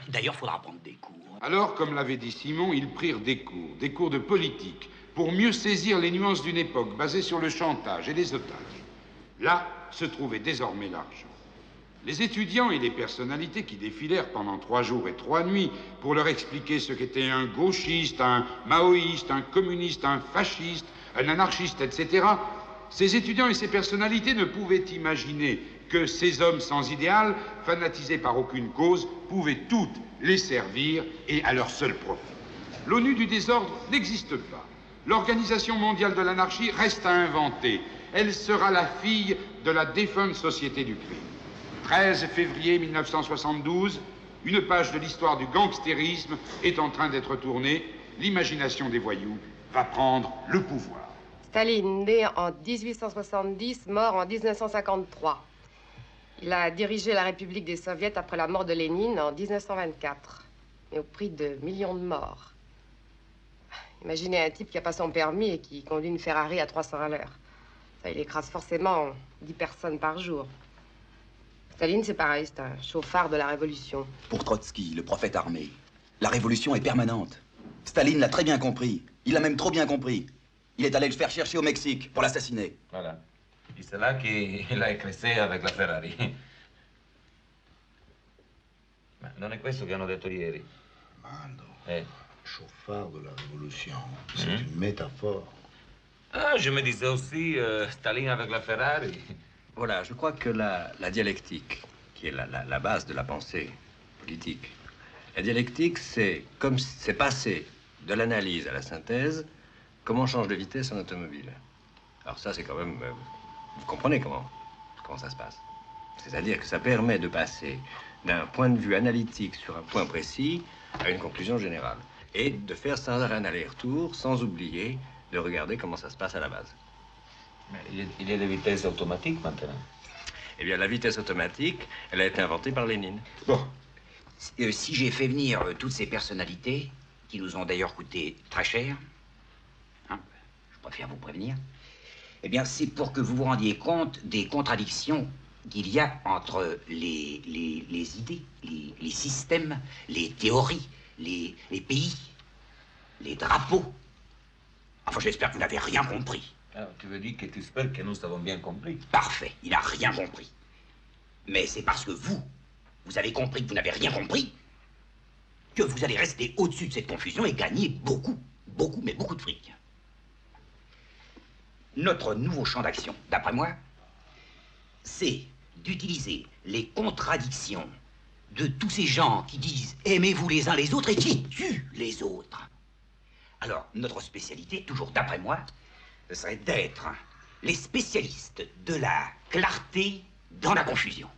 D'ailleurs, faudra prendre des cours. Alors, comme l'avait dit Simon, ils prirent des cours de politique, pour mieux saisir les nuances d'une époque basée sur le chantage et les otages. Là se trouvait désormais l'argent. Les étudiants et les personnalités qui défilèrent pendant 3 jours et 3 nuits pour leur expliquer ce qu'était un gauchiste, un maoïste, un communiste, un fasciste, un anarchiste, etc., ces étudiants et ces personnalités ne pouvaient imaginer que ces hommes sans idéal, fanatisés par aucune cause, pouvaient toutes les servir et à leur seul profit. L'ONU du désordre n'existe pas. L'Organisation mondiale de l'anarchie reste à inventer. Elle sera la fille de la défunte Société du crime. 13 février 1972, une page de l'histoire du gangstérisme est en train d'être tournée. L'imagination des voyous va prendre le pouvoir. Staline, né en 1870, mort en 1953. Il a dirigé la République des Soviets après la mort de Lénine en 1924, mais au prix de millions de morts. Imaginez un type qui n'a pas son permis et qui conduit une Ferrari à 300 à l'heure. Ça, il écrase forcément 10 personnes par jour. Staline, c'est pareil, c'est un chauffard de la révolution. Pour Trotsky, le prophète armé, la révolution est permanente. Staline l'a très bien compris. Il l'a même trop bien compris. Il est allé le faire chercher au Mexique pour l'assassiner. Voilà. Et c'est là qu'il a écrasé avec la Ferrari. Ma non è questo che hanno detto ieri? Mando. Chauffard de la révolution. C'est une métaphore. Ah, je me disais aussi Staline avec la Ferrari. Voilà, je crois que la dialectique, qui est la base de la pensée politique, la dialectique, c'est comme c'est passé de l'analyse à la synthèse, comment on change de vitesse en automobile. Alors ça, c'est quand même... vous comprenez comment ça se passe. C'est-à-dire que ça permet de passer d'un point de vue analytique sur un point précis à une conclusion générale. Et de faire sans arrêt un aller-retour, sans oublier de regarder comment ça se passe à la base. Mais il y a des vitesses automatiques maintenant. Eh bien, la vitesse automatique, elle a été inventée par Lénine. Bon, si j'ai fait venir toutes ces personnalités, qui nous ont d'ailleurs coûté très cher, hein, je préfère vous prévenir, eh bien, c'est pour que vous vous rendiez compte des contradictions qu'il y a entre les idées, les systèmes, les théories, les pays, les drapeaux. Enfin, j'espère que vous n'avez rien compris. Alors, tu veux dire que tu espères que nous avons bien compris? Parfait, il n'a rien compris. Mais c'est parce que vous avez compris que vous n'avez rien compris, que vous allez rester au-dessus de cette confusion et gagner beaucoup, mais beaucoup de fric. Notre nouveau champ d'action, d'après moi, c'est d'utiliser les contradictions de tous ces gens qui disent « aimez-vous les uns les autres » et qui tuent les autres. Alors, notre spécialité, toujours d'après moi, ce serait d'être les spécialistes de la clarté dans la confusion.